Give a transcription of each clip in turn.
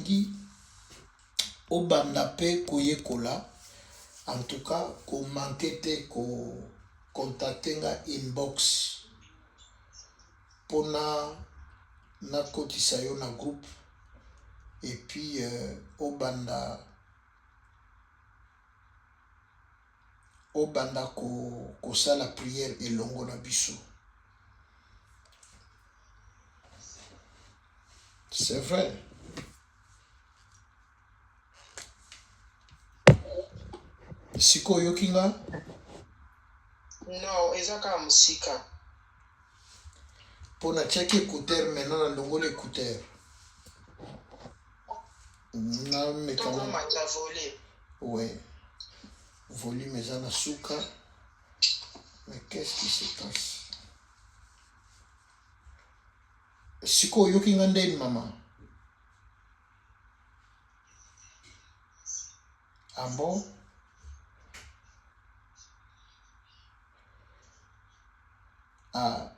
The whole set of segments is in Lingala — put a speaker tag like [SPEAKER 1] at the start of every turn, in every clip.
[SPEAKER 1] nalingi obanda pe koyekola en tout cas ko manquete ko contactenga inbox pona na kotisa yo na groupe et puis obanda ko sala prière elongo na biso. C'est vrai. Siko yokinga?
[SPEAKER 2] Non, ezaka musika.
[SPEAKER 1] Pour na check écouteur maintenant na longo l'écouteur. Na me
[SPEAKER 2] quand même la volée.
[SPEAKER 1] Ouais. Volume ezana suka. Mais qu'est-ce qui se passe? Siko yokinga ndeni mama? Ah bon? Ah,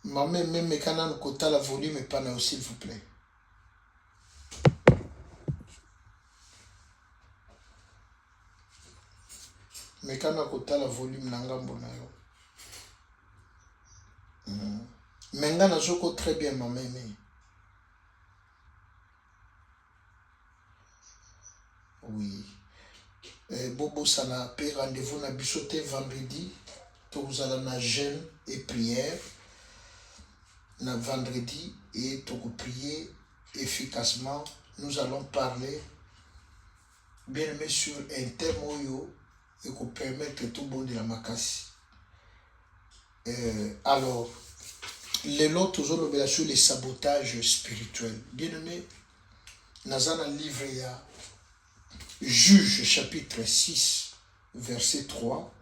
[SPEAKER 1] maman même quand on côté la volume et pas là s'il vous plaît. Mais quand on côté la volume nangambo na yo. Menga na joko très bien maman mais. Oui. Bobo sana pe rendez-vous na bisoté vendredi. Tous allons na jeûne et prière. Na vendredi et tout prier efficacement. Nous allons parler bien aimé sur un thème et qu'on permettre tout bon de la makasi. Alors, les lots toujours sur les sabotages spirituels. Bien aimé, dans un livre il y a Juge chapitre 6 verset 3.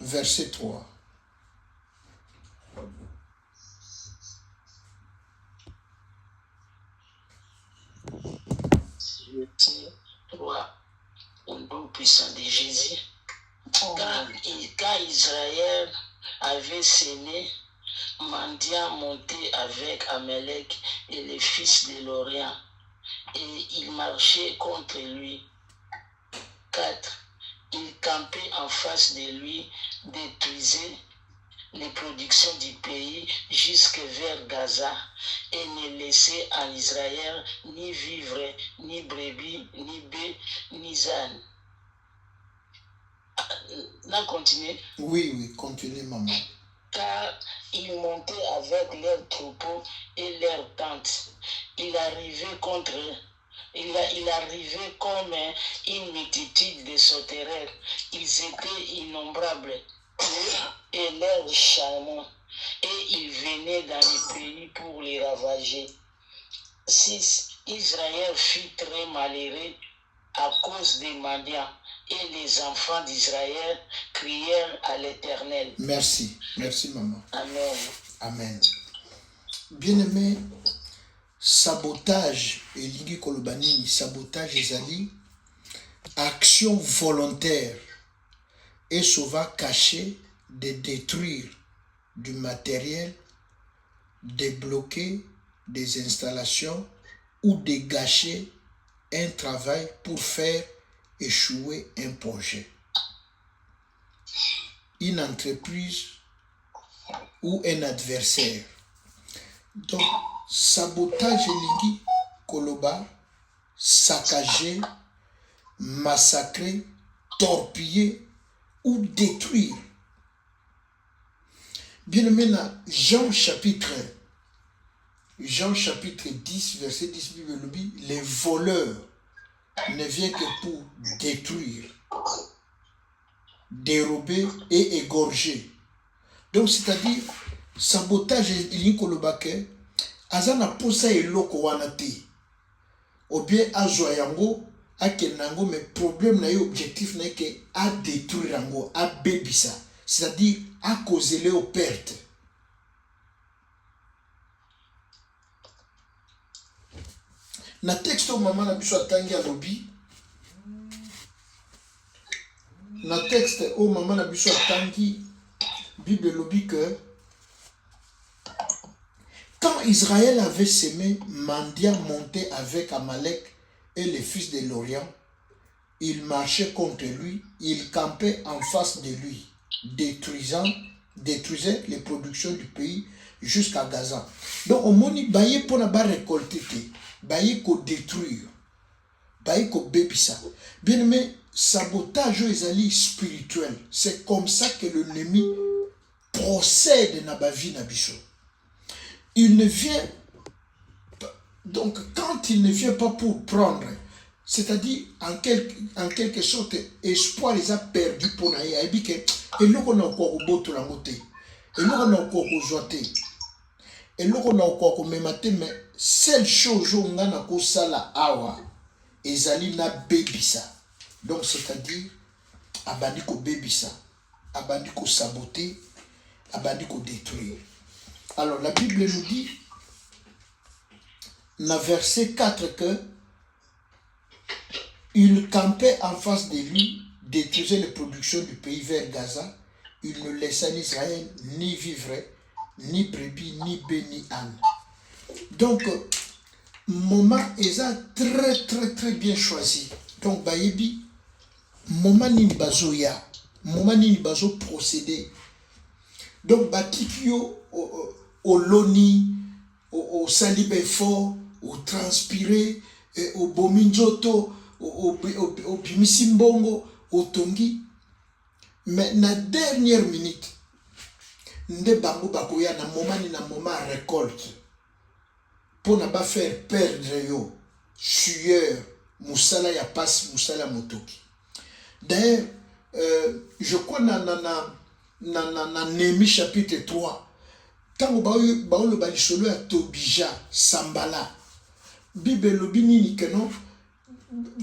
[SPEAKER 1] Verset 3.
[SPEAKER 2] Verset 3. Au nom puissant de Jésus. Quand Israël avait séné, Mandia montait avec Amalek et les fils de l'Orient, et il marchait contre lui. 4. Il campait en face de lui, détruisait les productions du pays jusque vers Gaza et ne laissait en Israël ni vivre, ni brebis, ni bœufs, ni ânes. On continue.
[SPEAKER 1] Oui, continue maman.
[SPEAKER 2] Car ils montaient avec leurs troupeaux et leurs tentes. Il arrivait comme une multitude de sauterelles. Ils étaient innombrables et leurs chameaux. Et ils venaient dans les pays pour les ravager. 6. Israël fut très malheureux à cause des Madians. Et les enfants d'Israël crièrent à l'Éternel.
[SPEAKER 1] Merci maman.
[SPEAKER 2] Amen.
[SPEAKER 1] Amen. Bien-aimé, sabotage et ligi kolobani, sabotage ezali, action volontaire et souvent cachée de détruire du matériel, de bloquer des installations ou de gâcher un travail pour faire échouer un projet, une entreprise ou un adversaire. Donc, sabotage elingi koloba, saccager, massacrer, torpiller ou détruire. Bien aimé, Jean chapitre 10, verset 10, Bible dit, les voleurs ne viennent que pour détruire, dérober et égorger. Donc, c'est-à-dire, sabotage elingi koloba ke azana posa eloko wana te. Ou bien azwa yango akenda yango, mais problème na yo objectif na ke a détruire yango, a bebisa, c'est-à-dire a causer les pertes. Na texte maman na biso atangi alobi na texte au maman na biso atangi Bible lobi que quand Israël avait semé, Mandia montait avec Amalek et les fils de l'Orient. Il marchait contre lui, il campait en face de lui, détruisait les productions du pays jusqu'à Gaza. Donc, on m'a dit, baye pour ne pas récolter, baye pour détruire, baye pour bébisa. Bien aimé, sabotage est spirituel. C'est comme ça que l'ennemi procède dans la vie d'Abisso. Il ne vient, donc quand il ne vient pas pour prendre, c'est-à-dire en quelque sorte, espoir les a perdu pour naïe, et bien que, et nous on a encore au beau tout la moté, et nous on a encore au joité, et nous on a encore au même matin, mais seule chose on a na ko sala awa, ezali na baby ça. Donc c'est-à-dire, abandi ko baby ça, abandi ko saboter, abandi ko détruire. Alors la Bible nous dit, dans verset 4, que il campait en face de lui, détruisait les productions du pays vers Gaza. Il ne laissa en Israël ni vivre, ni brebis, ni bœufs, ni âne. Donc, moment est très bien choisi. Donc, bayebi, moment ni bazoya, moment ni bazo procédé. Donc, batikio au loni, au salibe fort, au transpiré, au bominjoto, au bimisimbongo, au tongi. Mais na dernière minute, nde bango bakoya na moment récolte. Pour ne pas faire perdre yo, sueur, moussala ya passe, moussala motoki. D'ailleurs, je crois na Néhémie chapitre 3, quand on le balisolo à Tobija, Sambala, Bible lobi nini que non,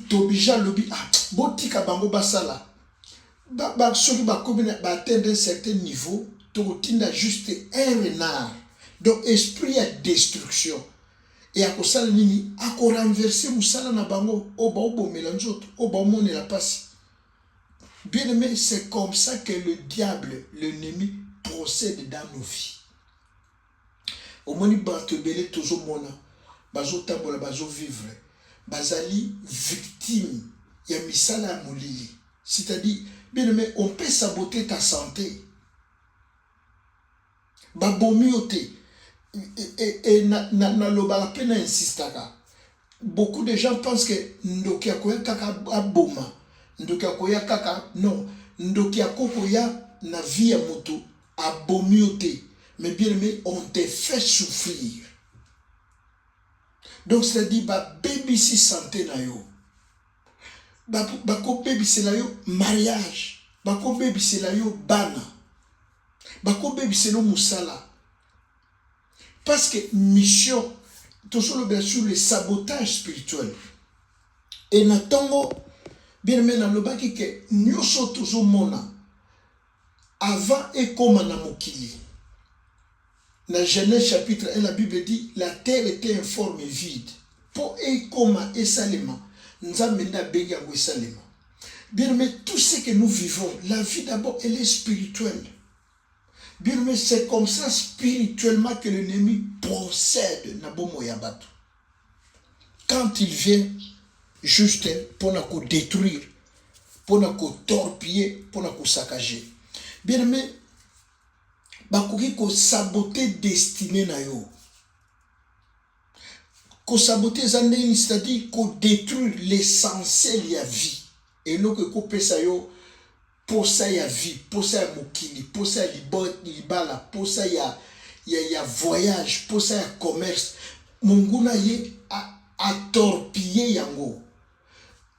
[SPEAKER 1] Tobija lobi, botika bango basala, soki atteindre un certain niveau, totinda juste un renard, donc esprit à destruction. Et à cause de nini, à renverser moussala na bango, oba mélangeote, oba mone la passe. Bien aimé, c'est comme ça que le diable, l'ennemi, procède dans nos vies. Au moment où tu belé toujours mona, bazo tambola bazo vivre, bazali victime, ya misala molili. C'est-à-dire, bien aimé, on peut saboter ta santé. Babomiote. Et na loba peine insistaka. Beaucoup de gens pensent que ndokia koya kaka aboma. Ndokia koya kaka non. Ndokia koya na vie ya moto abomiote. Mais bien aimé, on te fait souffrir. Donc c'est-à-dire baby si santé na yo. Bako baby c'est la yo mariage. Bako baby c'est la yo bana. Bako baby c'est no musala. Parce que mission, tout ça bien sûr le sabotage spirituel. Et natango bien aimé na lobaki que nyoso toujours mona avant et comme na mokili. Dans Genèse chapitre 1, la Bible dit la terre était informe et vide. Pour et comme et salema, nous avons benga et salema. Bien aimé, tout ce que nous vivons, la vie d'abord elle est spirituelle. Bien aimé, c'est comme ça spirituellement que l'ennemi procède na bomo ya bato. Quand il vient juste pour nous détruire, pour nous torpiller, pour nous saccager. Bien aimé, bakoki ko saboter destinée na yo. Ko saboter zandeni, c'est-à-dire ko détruire l'essentiel ya vie. Et non que ko pesa yo pour ça ya vie, pour ça ya mokili, pour ça ya libala, pour ça ya voyage, pour ça ya commerce. Munguna ye a torpiller yango.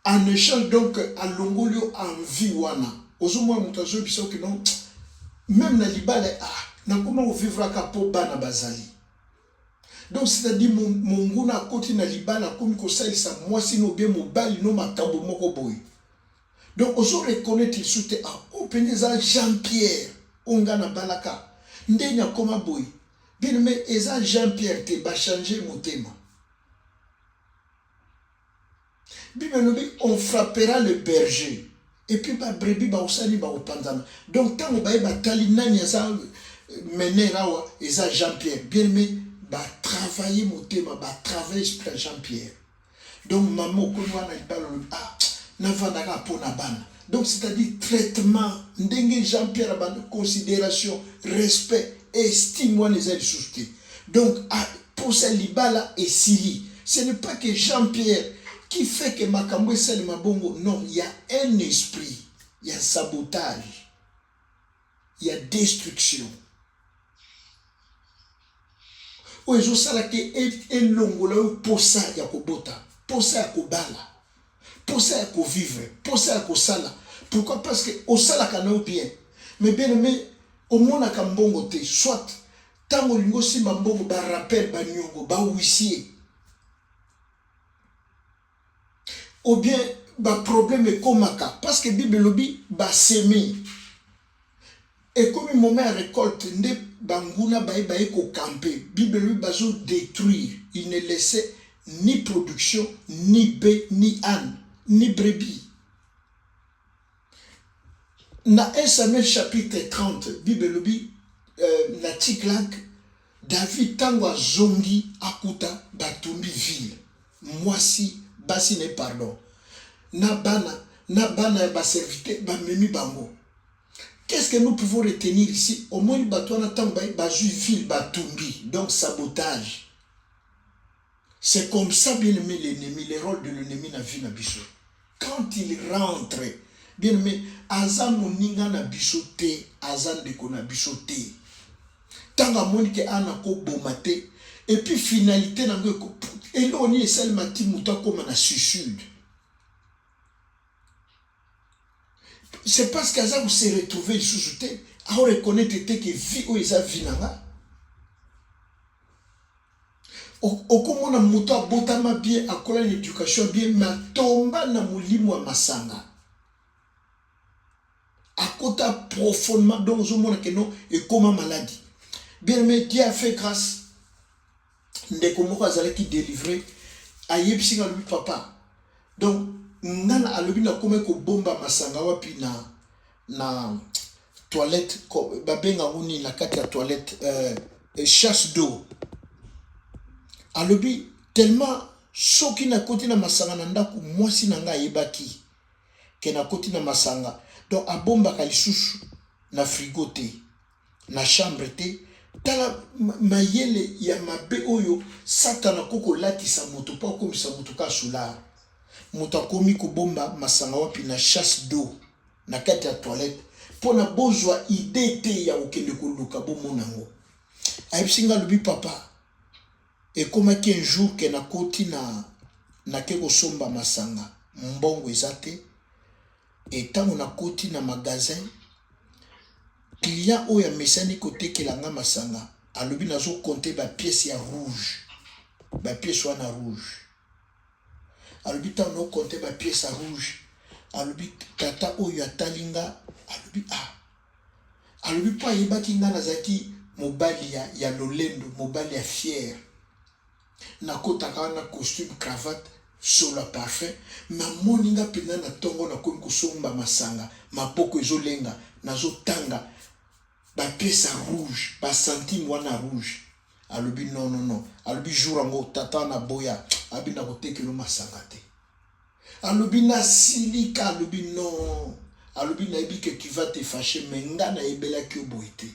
[SPEAKER 1] En échange donc à longolio en vie wana. Ozomo mutazo biso que non. Même na libala na comment vivre à kapo bana bazali. Donc c'est-à-dire munguna koti na libala comme ko salisa moi sino bien mobali no makambo moko boy. Donc, on se reconnaît il soutient au pénéza Jean-Pierre, Ongana Balaka, Ndenya Koma Boy. Bien mais Eza Jean-Pierre te va changer mon thème. Bible nous dit on frappera le berger Et puis ba brebi ba osali ba opanzana. Donc tant on ba tali nani ça mener rawa et ça Jean-Pierre. Bien aimé ba travailler motema ba travailler sur Jean-Pierre. Donc maman ko wana ibalo na vandaka pona bana. Donc c'est-à-dire traitement ndenge Jean-Pierre ba considération, respect, estime wana les souci. Donc pour ça libala et sili. Ce n'est pas que Jean-Pierre qui fait que Makambo est le mabongo. Non, il y a un esprit, il y a sabotage, il y a destruction. Oui, je sais que un longo là pour ça il y a kobota, pour ça il y a kobala, pour ça il y a kovivre, pour ça il y a kosala. Pourquoi? Parce que au sala kana bien. Mais bien aimé, au monde a kambongo te, soit tango lingo si mabongo ba rappel ba nyongo ba huissier. Ou bien, le problème est comme ça. Parce que la Bible lobby va s'aimer. Et comme il moment récolte, ne banguna bae ko camper. Bible lui va détruire. Il ne laissait ni production, ni bœuf, ni âne, ni brebis. Dans 1 Samuel chapitre 30, Bible lobby, na Tiklag, David tangwa zongi akuta batumbi ville. Moi si basi ne pardon. Na bana ba serviteur ba memi bango. Qu'est-ce que nous pouvons retenir ici? Au moins batouana tamba ba ville batumbi. Donc sabotage. C'est comme ça bien aimé l'ennemi, le rôle de l'ennemi na vie na biso. Quand il rentre, bien aimé, azan moninga na biso te, azan de ko na biso te. Tanga monike ana ko bomate et puis finalité na ngo et là on est seulement ti muta comme na suicide. C'est parce que ça vous se retrouver sous-souté à reconnaître que vie ou isa vinanga. Au comment na muta botama bien à coller l'éducation bien ma tomba na mulimu wa masanga. À côté profondément dans un monde que non et comme maladie. Bien aimé, Dieu a fait grâce. Ndeko moko azali qui délivrer ayebisi nga lui papa. Donc ngana alobi na kome ko bomba masanga wapi na toilette babenga nguni na kati ya toilette chasse d'eau. Alobi tellement soki na koti na masanga na ndako mwasi na nga yebaki ke na koti na masanga. Donc abomba kalisusu na frigo te na chambre te. Tala mayele ya mabe oyo satana koko latisa moto pa komisa moto ka solar. Moto akomi ko bomba masanga wapi na chasse d'eau na kati ya toilette pona bozwa idée te ya okende koluka bomonango. Ayebsinga lobi papa et comme un jour que na koti na keko somba masanga mbongo ezate et tango na koti na magasin client oya mesani côté kelanga masanga alobi nazo compter ba pièce ya rouge ba pièce wana rouge alobi ta no compter ba pièce ya rouge alobi tata oyo atalinga alobi pa yebaki nga nazaki mobali ya lolendo mobali ya fier na kotaka na costume cravate solo parfait ma moninga pena na tongo na komi kosomba masanga mapoko ezolenga nazo tanga ba pièce rouge ba centime wana rouge alobi non alobi jour ngo tata na boya abina kotekelo masanga te alobi na silika alobi non alobi na yebi que tu vas te fâcher mais nga na yebela ki oboite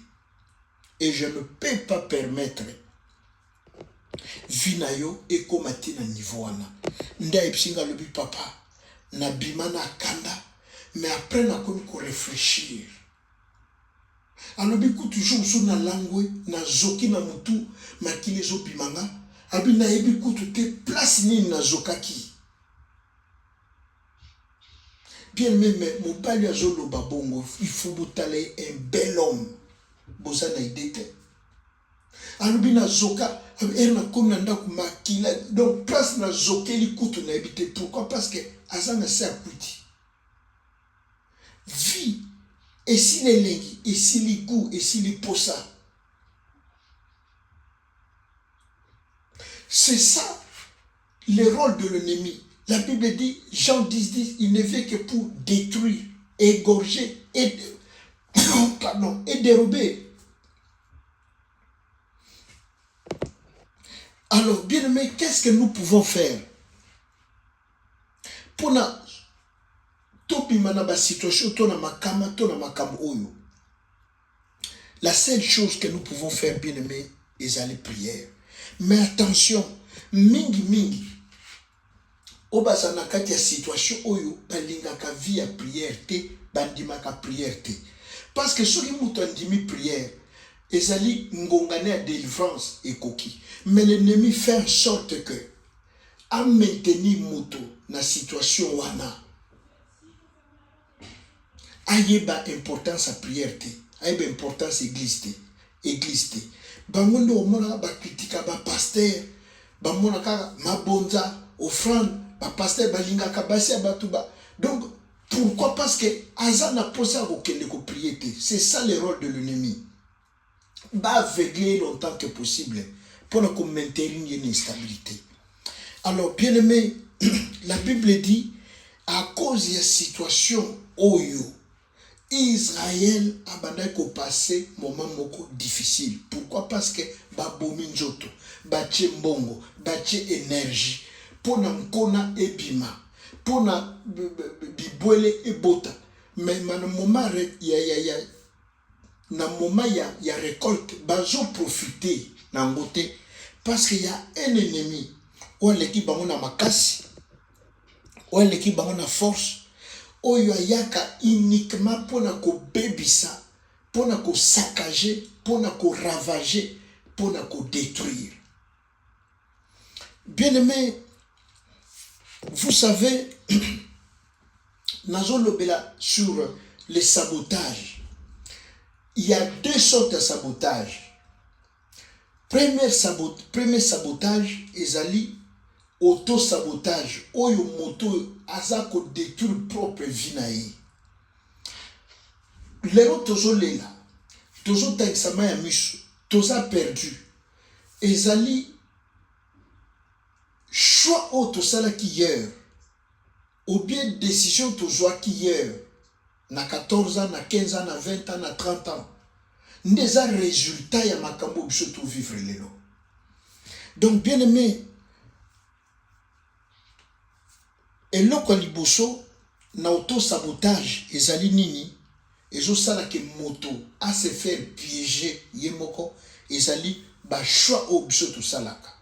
[SPEAKER 1] et je ne peux pas permettre vie na yo ekomati na niveau wana nda epsinga alobi papa na bima na kanda mais après na komi ko réfléchir alobi ku toujours sur na langue na zoki na mutu makili zo bimanga abi na yebi kutu te place ni na zokaki bien même mon père a zolo babongo il faut botale un bel homme boza na idée alobi na zoka na comme na ndako makila donc place na zokeli kutu na habité pourquoi parce que azanga sa kuti vie et si les lengi et si les goûts et si les posa c'est ça le rôle de l'ennemi. La Bible dit Jean 10 il ne fait que pour détruire égorger et, pardon, et dérober. Alors, bien aimé, qu'est-ce que nous pouvons faire pour na tobimana ba situation tona makama oyo? La seule chose que nous pouvons faire, bien aimé, est la prière. Mais attention, mingi obaza na kati ya situation oyo balingaka vie ya prière te, bandimaka prière te. Parce que soki muto andimi prière, ezali ngongane ya délivrance ekoki. Mais l'ennemi fait en sorte que a maintenir muto na situation wana. Ayeba importance à prière te, ayeba importance église te, église te. Bangonde omona ba critique ba pasteur, bamona ka mabonza, offrande, ba pasteur balingaka basi abatuba. Donc pourquoi? Parce que azana posa kokende ko prier te. C'est ça le rôle de l'ennemi. Ba aveugler longtemps que possible pour nous maintenir une instabilité. Alors bien aimé, la Bible dit à cause de la situation oyo Israël a passé un moment difficile. Pourquoi? Parce que babomi njoto, bache mbongo, bache énergie, pona mkona ebima, pona bibwele ebota. Mais na moment ya récolte, bazo profiter na ngote parce qu'il y a un ennemi. Ou l'équipe bango na makasi, ou l'équipe bango na force. Oyo ayaka uniquement pour ko bebisa, pour ko saccager, pour ko ravager, pour ko détruire. Bien-aimé, vous savez, nazolobela sur les sabotages. Il y a deux sortes de sabotage. Premier sabotage, ezali auto-sabotage. Oyo moto azako détruire propre vie na ye. Lero tozo lela, tozo ta examen ya miso, toza perdu. Ezali choix o tosala ki hier, ou bien décision tozwaki hier, na 14 ans, na 15 ans, na 20 ans, na 30 ans. Ndeza résultat ya makambo biso to vivre lelo. Donc bien aimé, eloko liboso na auto-sabotage ezali nini? Ezosala ke moto a se faire piéger yemoko, ezali ba choix o biso to salaka.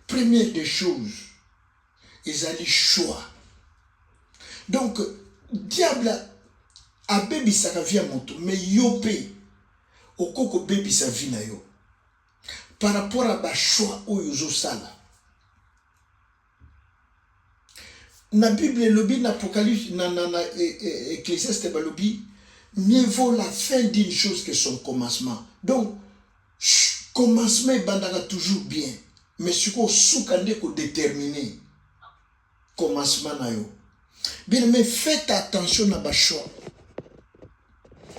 [SPEAKER 1] Première des choses, ezali choix. Donc diable a bébi sa vie à moto, mais yopé okoko bébi sa vie na yo par rapport à ba choix o yozo sala. Na Bible lobi na Apocalypse na Ecclésiaste balobi, mieux vaut la fin d'une chose que son commencement. Donc commencement bandaka toujours bien, mais ce qu'on soukande ko déterminer commencement na yo. Bien mais faites attention à ba choix.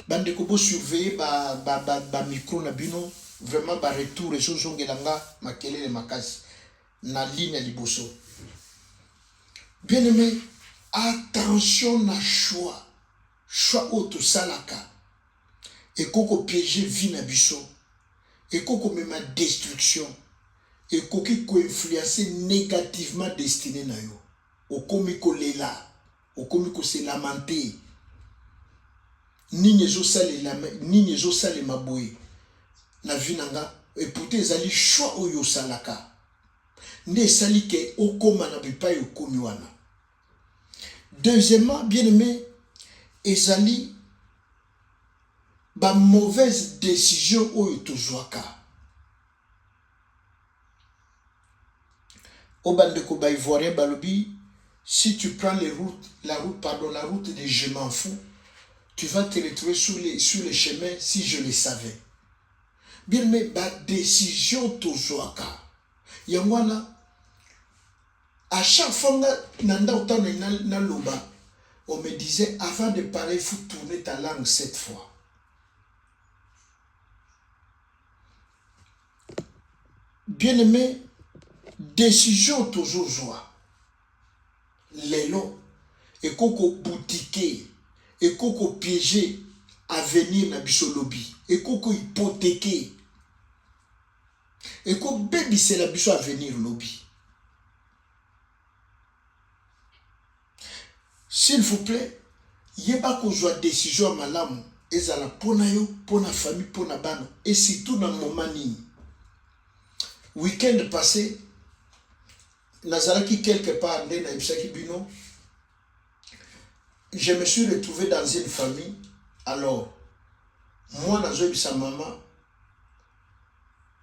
[SPEAKER 1] Bande ko bo surveiller ba micro na bino, vraiment ba retour et choses zongelanga makelele makasi na ligne liboso. Bien aimé, attention na choix. Choix auto salaka. Et koko piéger vie na biso. Et koko mema destruction. Et koko ko influencer négativement destiné na yo. Okomi ko lela. Okomi ko se lamenter. Nini ezo sale maboye. Na vie nanga. Et pourtant ezali choix oyo salaka. Nde sali ke okoma na bipai okomi wana. Deuxièmement, bien aimé, ezali ba mauvaise décision oyo tozwaka. Obandeko ba ivoirien balobi, si tu prends la route de je m'en fous, tu vas te retrouver sur les chemins si je le savais. Bien aimé, ba décision tozwaka. Yangwana à chaque fois on me disait, avant de parler, il faut tourner ta langue 7 fois. Bien aimé, décision toujours joie. L'élo, et koko boutiquer et koko piéger avenir na biso lobi et koko hypothéquer et koko bébisser la biso avenir lobi. S'il vous plaît, yeba kozwa décision malamu ezala pona yo, pona famille, pona bana et surtout dans moment nini. Week-end passé, nazalaki quelque part nde na ibisaki bino, je me suis retrouvé dans une famille. Alors, moi nazoyebisa maman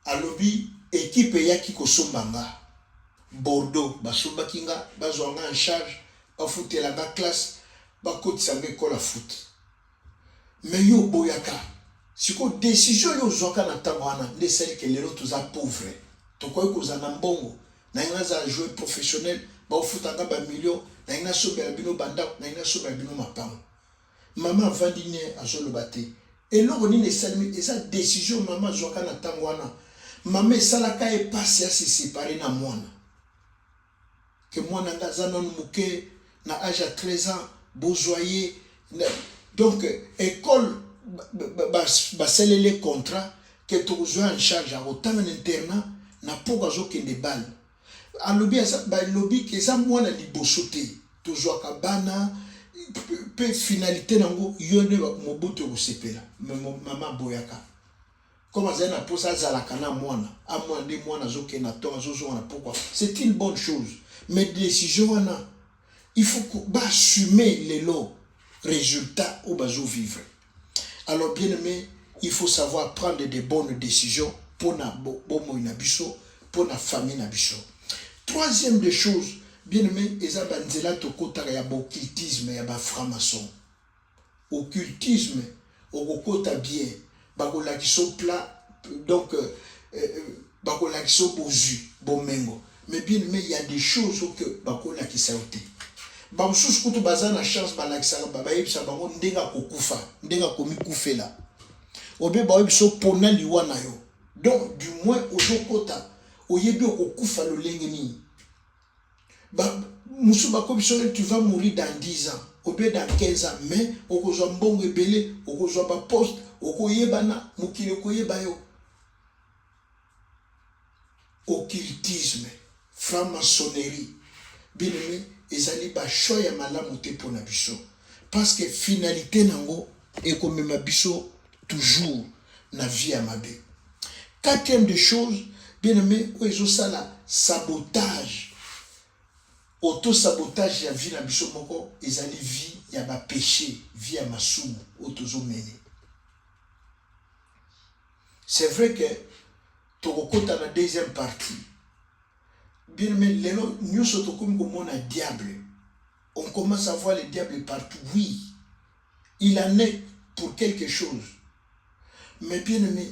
[SPEAKER 1] alobi équipe yaki kosombanga Bordeaux basombaki nga bazwanga en charge bafutela ba classe bakotisa nga école foot. Mais yo boyaka siko décision yo zwaka na ntango wana nde esali ke lelo toza pauvre tokoki kozala na mbongo na nga za joueur professionnel bafutanga ba million na nga sombela bino bandako na nga sombela bino mapango. Maman avandi ne azoloba te eloko nini esalemi eza décision maman zwaka na ntango wana. Maman esalaka epasi ya se séparer na mwana ke mwana nga aza nanu moke na âge à 13 ans bozoyer. Donc école baselele contrat ke tokozwa en charge ya kotanga na internat na poko azokende bale alobi balobi ke eza mwana liboso te tozwaka bana pe finalité nango yo nde mobutu ekosepela. Mama boyaka comme azali na mposa azalaka na mwana amwana nde mwana azokende na ntongo azozonga na pokwa. C'est une bonne chose, mais décision wana il faut assumer les lots résultats au bazo vivre. Alors bien aimé, il faut savoir prendre de bonnes décisions pour na bomo na biso, pour na famille na biso. Troisième des choses, bien aimé, eza banzela tokotaka ya occultisme ya ba franc-maçon. Occultisme okokota bien bakolakiso plat donc bakolakiso bozu bomengo. Mais bien aimé, il y a des choses que bakolakisa yote. Bamsusu kutu baza na chance balakisaka babayebisa bango ndenga kokufa ndenga komikufela obe bayebiso pona liwa na yo. Donc du moins ozokota oyebi okokufa lolenge nini musu bakobiso tu vas mourir dans 10 ans obe dans 15 ans mais okozwa mbongo ebele okozwa ba poste okoyebana mokili okoyeba yo. Occultisme, franc-maçonnerie, bien aimé, ezali ba choix ya malamu te pona biso parce que finalité nango ekomema biso toujours na vie ya mabe. Quatrième des choses, bien aimé, oezo sala sabotage, auto-sabotage ya vie na biso moko ezali vie ya ba péché, vie ya masumu otozo mene. C'est vrai que tokokota na deuxième partie. Bien aimé, lelo nyuso tokomi komona diable. On commence à voir le diable partout. Oui, il en est pour quelque chose. Mais bien aimé,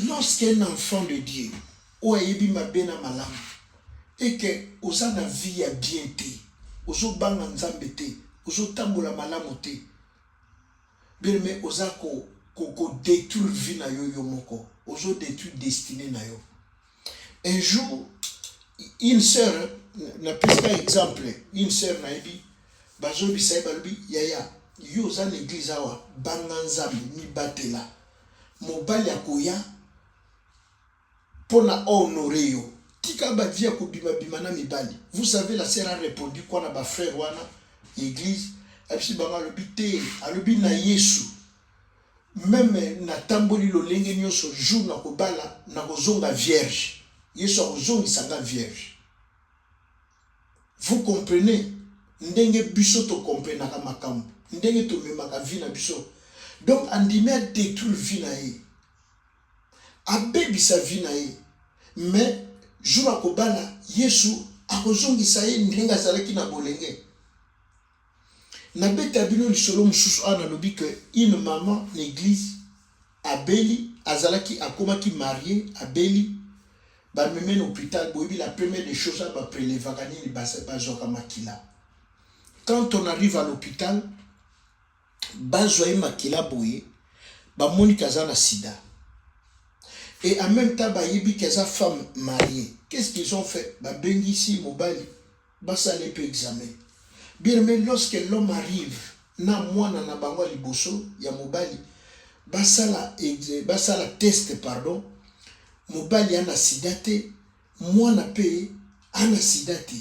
[SPEAKER 1] lorsqu'un enfant de Dieu, ou ayebi mabena malam, et que oza na vie ya bien te, ozo banga nzambe te, ozo tambola malamu te, bien aimé, oza ko détruire vie na yo moko, ozo détruire destinée na yo. Un jour, une sœur, na pesa exemple, une sœur na ebi, bazo bisai balobi, yaya, yo za l'église awa, banga nzambe, mi batela, mobali ya koya, pona honorer yo, tika ba via ko bima bima na mibali. Vous savez, la sœur a répondu quoi na ba frère wana, église, abisi banga lobi te, alobi na Yesu, même na tamboli lo lenge nyoso jour na kobala, na kozonga vierge. Yesu akozongi sanga vierge. Vous comprenez? Ndenge biso to comprenaka makambo. Ndenge to memaka vie na biso. Donc andime a détruire vie na ye. Abebisa vie na ye. Mais jour akobala Yesu akozongi sa ye ndenge azalaki na bolenge. Na beta bino lisolo mususu ana lobi que une maman l'église abeli azalaki akomaki marié abeli ba meme l'hôpital boyebi la première des choses à ba prélever kanini bazoka makila. Quand on arrive à l'hôpital bazoye makila boye ba moni kazana sida. Et en même temps ba yebi kaza femme mariée. Qu'est-ce qu'ils ont fait? Ba bengisi mobali basala peu examen. Bien aimé, lorsque l'homme arrive, na mwana na bango liboso ya mobali, basala test, pardon, mobali ana sida te, mwana pe ana sida te.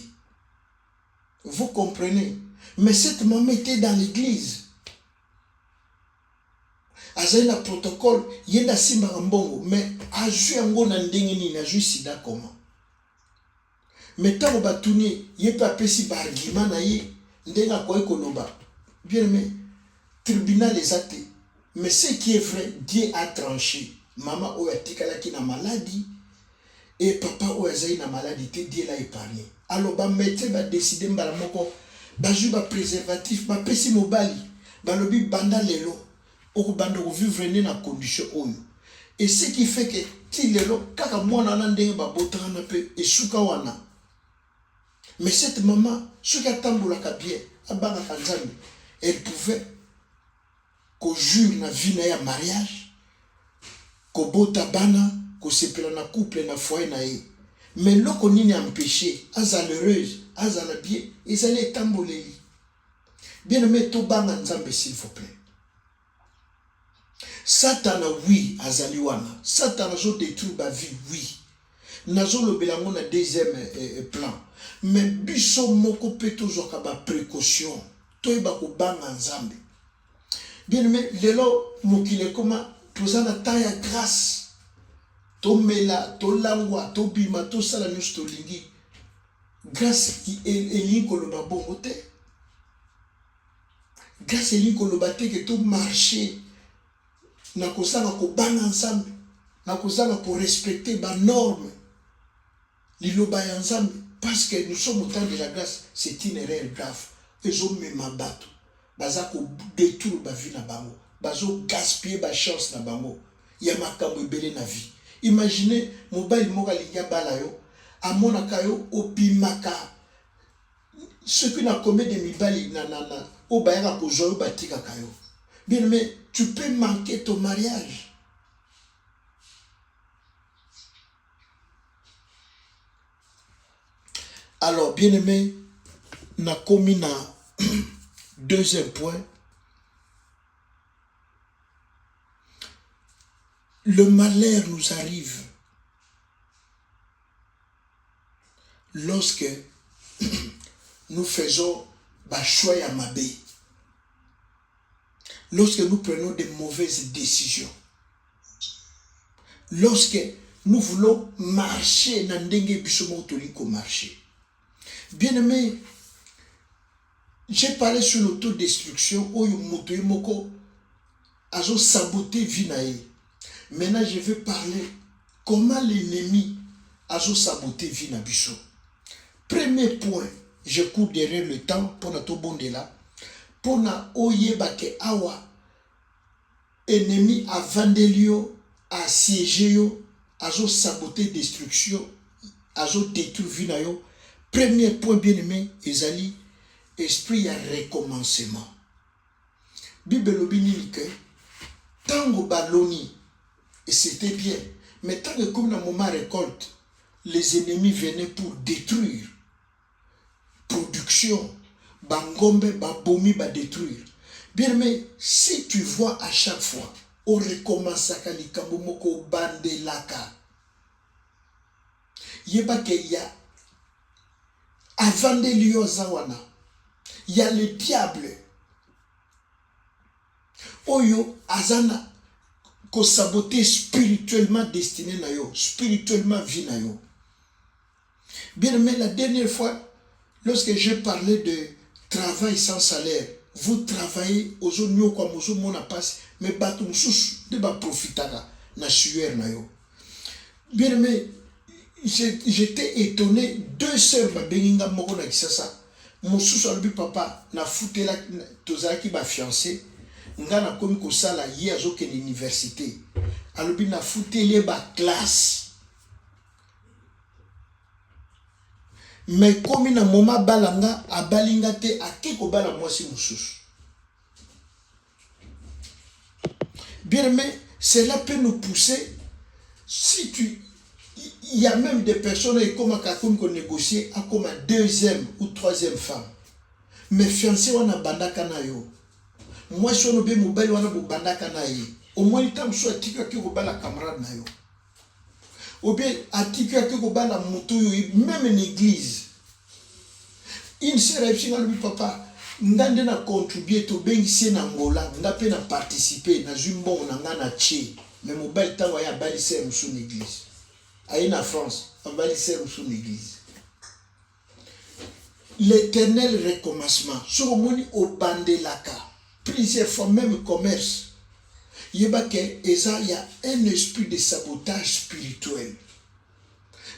[SPEAKER 1] Vous comprenez? Mais cette maman était dans l'église. Azali na protocole, yenda simba mbongo, mais aju yango na ndenge nini, aju sida comment? Mais tant batuni, yé pa pesi ba argument na ye, ndenga kwa ekoloba. Bien aimé, tribunal les athées. Mais ce qui est vrai, Dieu a tranché. Maman ou atikala ki na maladie et papa ou azali na maladie, Dieu l'a épargné. Alors ba médecin ba décider mbala moko ba ju ba préservatif ba pesi mobali ba lobi banda lelo o banda ko vivre na condition oyo. Et ce qui fait que ti lelo kaka mwana na ndenge ba botana pe esuka wana. Mais cette maman, ce qui a tamboula bien, elle pouvait qu'on jure na vie na ya mariage, qu'on bota bana, qu'on sepela na couple na foyer na ye. Mais loko nini empêché, azal heureuse, azal bien, ils allaient tamboler. Bien aimé, to banga nzambe s'il vous plaît. Satana oui, azali wana. Satana zo détruit ba vie oui. Nazo le belango na deuxième plan. Mais biso moko pe toujours ba précaution. To ba ko banga nzambe. Bien aimé, lelo mokile koma tozana taya grâce. To mela, to langwa, to bima, to sala nyos to lingi. Grâce qui est linkoloba bongo te. Grâce est linkoloba te que to marcher. Na kozanga ko banga nzambe. Na kozanga ko respecter ba norme. Liloba ya nzambe. Parce que nous sommes au temps de la grâce, c'est une erreur grave. Ils ont même abattu. Baza ko détruire ba vie na bango. Bazo gaspiller ba chance na bango. Ya makambo ebele na vie. Imaginez mobile moka linga bala yo, amona kayo opimaka. Ce qui n'a commis de mibali nanana, o bayaka ko joyo batika kayo. Bien mais tu peux manquer ton mariage. Alors, bien aimé, na commis na deuxième point. Le malheur nous arrive lorsque nous faisons choix à mabé. Lorsque nous prenons de mauvaises décisions. Lorsque nous voulons marcher dans ndenge bisomo toliko marcher. Bien aimé, j'ai parlé sur l'autodestruction où moto moko azo saboter vie na ye. Maintenant, je vais parler comment l'ennemi a saboté vie na biso. Premier point, je cours derrière le temps pour na to bonde là. Pour na oyeba ke awa ennemi a vandelio, a siégé yo, a saboté destruction, a détruit vie na yo. Premier point bien aimé, ezali esprit à recommencement. Bible lobini que tango baloni. Et c'était bien. Mais tant que comme dans le moment récolte, les ennemis venaient pour détruire. Production, bangombe, babomi, détruire. Bien mais si tu vois à chaque fois, on recommence à kalikambo moko bande laka. Yeba ke ya avant de liozawana, il y a le diable. Oyo azana ko saboter spirituellement destiné na yo, spirituellement vie na yo. Bien mais la dernière fois, lorsque j'ai parlé de travail sans salaire, vous travaillez aux oignons comme aux oignons na passe, mais batou sous de ba profitaka na sueur na yo. Bien mais j'étais étonné, deux sœurs ba beninga moko na kisasa. Mon sous albi papa na foutela tozaki ba fiancé. Ngana komi kosala ye azoke l'université. Alobi na fouteli ba classe. Mais komi na moma balanga abalinga te akeko bala mwasi mususu. Bien mais cela peut nous pousser si tu Il y a même des personnes qui ont négocié comme deuxième ou troisième femme. Mais fiancé wana bandaka na yo. Moi je suis be mobile wana bo bandaka na ye. Au moins temps soit tika ki ko bala camarade na yo. Ou bien atika ki ko bala moto yo même en église. Une sœur a dit papa, ngande na contribuer to bengi na ngola, ngape na participer na jumbo na ngana chi. Mais mobile temps ya bali sœur sous l'église. Aïe na France, on va laisser sous l'église. L'éternel recommencement. Sur le monde au bandelaka. Plusieurs fois même commerce. Il y a un esprit de sabotage spirituel.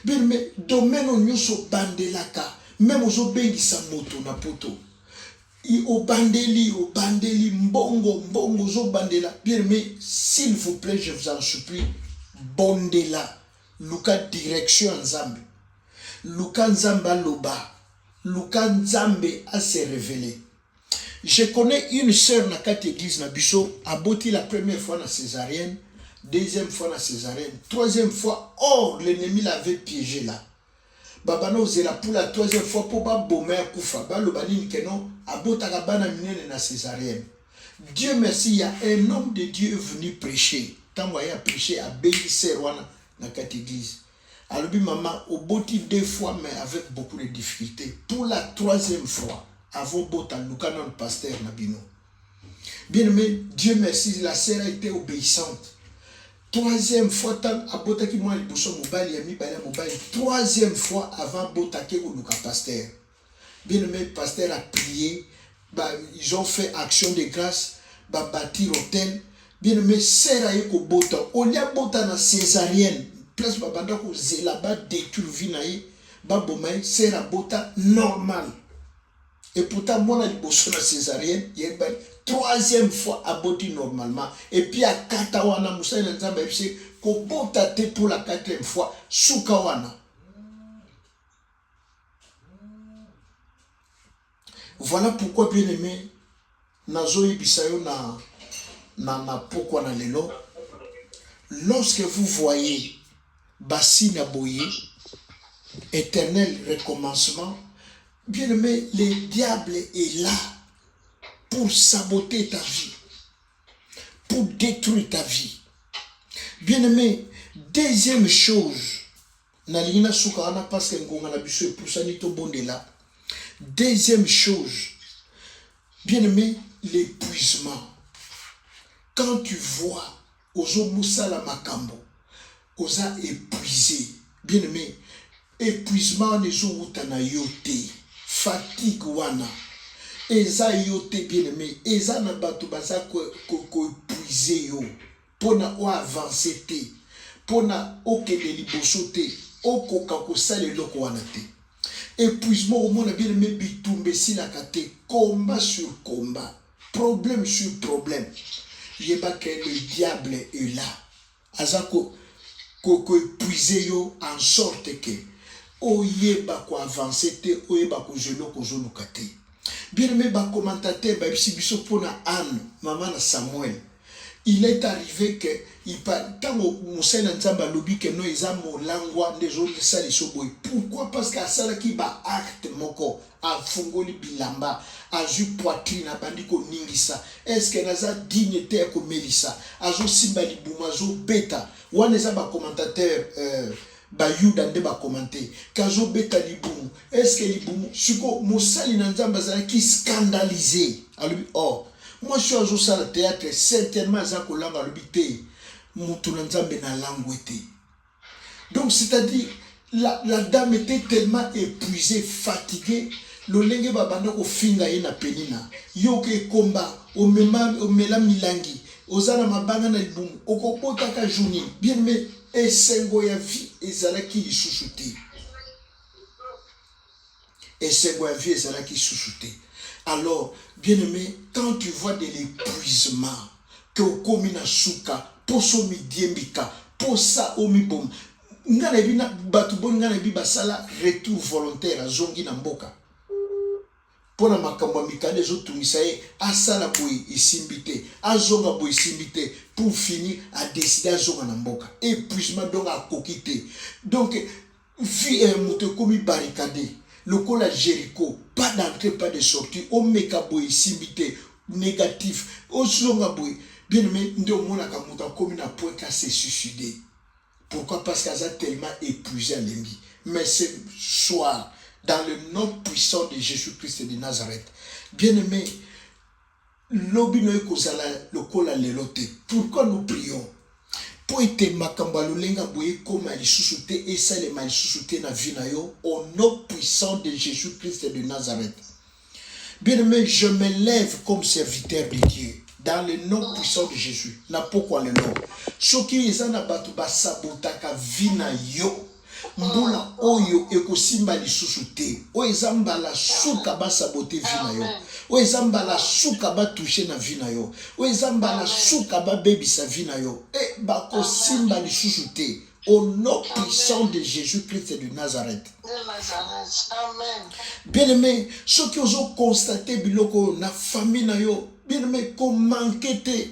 [SPEAKER 1] Bien, mais domaine on y au bandelaka. Même aux obengi sa moto na poto. Au bandeli, mbongo, zo bandela. Bien, mais s'il vous plaît, je vous en supplie, bondela. Luka direction Nzambe. Luka Nzamba loba. Luka Nzambe a se révélé. Je connais une sœur na quatre église na biso aboti la première fois na césarienne, deuxième fois na césarienne, troisième fois, or l'ennemi l'avait piégé là. Babano zela pour la troisième fois pour ba bomber kufa. Ba lobani keno abota kabana minene na césarienne. Dieu merci, il y a un homme de Dieu venu prêcher. Tant qu'il a prêché à Bélisserwana dans cette église. Alors, maman, au boti 2 fois, mais avec beaucoup de difficultés. Pour la 3e fois, avant botan, nous avons pasteur Nabino. Bien aimé, Dieu merci, la sœur a été obéissante. 3e fois, tant à botaki moi, il bouchon mobile, il a mis mobile. 3e fois avant botaki ou nous pasteur. Bien aimé, pasteur a prié. Bah, ils ont fait action de grâce, bah, bâtir hôtel. Bien aimé, sœur a eu bota. On y a bota na césarienne. Place babanda ko zela ba détruire vinaï. Ba bomay, sœur a bota normal. Et pourtant, moi, la liboso na césarienne, il y a une 3e fois aboti normalement. Et puis à Katawana, Moussa Nzamba, c'est ko bota te pour la 4e fois, Soukawana. Voilà pourquoi, bien aimé, Nazoï Bisayo na pourquoi na lelo. Lorsque vous voyez Bassina Boye, éternel recommencement, bien aimé, le diable est là pour saboter ta vie, pour détruire ta vie. Bien aimé, deuxième chose, Nalina Soukarana parce que Ngongana Bisso et Poussanito Bondela. Deuxième chose, bien aimé, l'épuisement. Quand tu vois Ozo Moussala Makambo, Oza épuisé, bien aimé, épuisement des outana yote, fatigue wana, Eza yote bien aimé, Eza na bato baza ko épuisé yo, pona o avancer te, pona o kede liboso te, o koka ko sale loko wana te. Épuisement au monde bien aimé bitumbe si la kate, combat sur combat, problème sur problème. Yeba que le diable est là. Azako ko épuisé yo en sorte que o yeba ko avancer te, o yeba ko jelo ko zolo kate. Bien aimé ba commentateur ba biso pona Anne, maman na Samuel. Il est arrivé que il parle quand Moussa Nzamba lobi que no ezamo langwa des autres sali soboy. Pourquoi? Parce que ça qui ba acte moko a fungoli bilamba a ju poitrine a bandiko ningisa. Est-ce que naza dignité ko melisa azo simbali bumazo beta wana za ba commentateur ba yuda nde ba commenter kazo beta libumu. Est-ce que libumu suko Moussa Nzamba za qui scandalisé a lui oh. Moi, je suis au salle de théâtre, certainement, je suis na langue. Donc, c'est-à-dire, la dame était tellement épuisée, fatiguée, le lenge babanda ko finga na penina. Yoke komba, o mela milangi, ozana mabanga na libumu, okopota ka journée. Bien mais esengo ya vie ezalaki lisusuti. Esengo ya vie ezalaki lisusuti. Alors, bien-aimé, quand tu vois de l'épuisement, que au komina suka, poso mi diembika, posa omi bom, ngana bina batubon ngana bi basala retour volontaire à zongi na mboka. Pona makambo mikade zo tungisaye asala boy isimbite, azonga boy isimbite, pour finir à décider à zonga na mboka. Épuisement donc à kokité. Donc vie moto comme barricadé. Le col à Jéricho, pas d'entrée, pas de sortie. Au mekaboy simité négatif. Au zonga boy. Bien aimé, nous on a comme une point qu'à se suicider. Pourquoi? Parce qu'elle a tellement épuisé à l'ennemi. Mais ce soir, dans le nom puissant de Jésus-Christ de Nazareth, bien aimé, l'obino ekozala lokola lelote. Pourquoi nous prions? Pour être makamba lulenga boye comme ali susute et ça les mal susute na vie na yo au nom puissant de Jésus-Christ de Nazareth. Bien aimé, je me lève comme serviteur de Dieu dans le nom puissant de Jésus. Na pourquoi le nom? Ce qui est na batu ba sabotaka vie na yo. Mbula oyo ekosimba lisusu te. O ezamba la suka ba saboter vie na yo. O ezamba la suka ba toucher na vie na yo. O ezamba la suka ba bebisa vie na yo. E ba kosimba lisusu te. Au nom puissant de Jésus-Christ de Nazareth.
[SPEAKER 2] Amen.
[SPEAKER 1] Bien aimé, ceux qui ont constaté biloko na famille na yo, bien aimé, qu'on manquait te,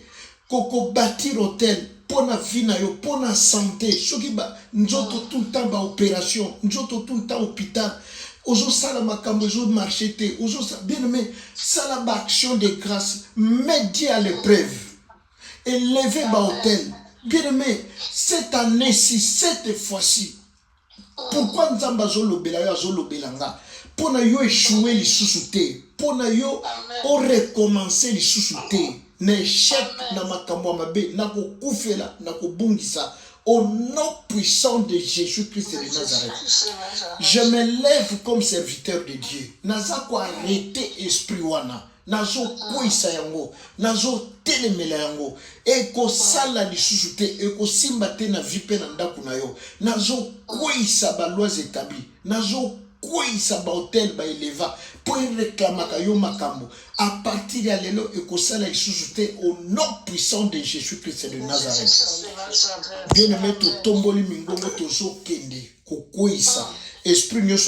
[SPEAKER 1] qu'on bâtir hôtel. Pour la vie, pour la santé, ceux qui nous tout le temps opération, nous tout le temps hôpital, ozo salama kambezo marché, ozo bien aimé, salama action de grâce, médier à l'épreuve, élever ba hôtel, bien aimé, cette année-ci, cette fois-ci, pourquoi nous avons zolobelanga, pour na yo échouer les sous-soutés, pour na yo recommencer les sous-soutés. N'échec na makambo mabe na kokufela na kobungisa au nom puissant de Jésus-Christ de Nazareth. Je me lève comme serviteur de Dieu. Naza ko arrêter esprit wana. Nazo koisa yango, nazo telemela yango. Eko sala lisusu te, eko simba te na vie pe na ndako na yo. Nazo koisa ba lois établis. Nazo koisa ba hôtel ba eleva. Pour réclamer yo makambo à partir de l'élo et que ça la sous-souté au nom puissant de Jésus-Christ de Nazareth. Bien aimé, to tomboli mingongo to so kende ko koisa esprit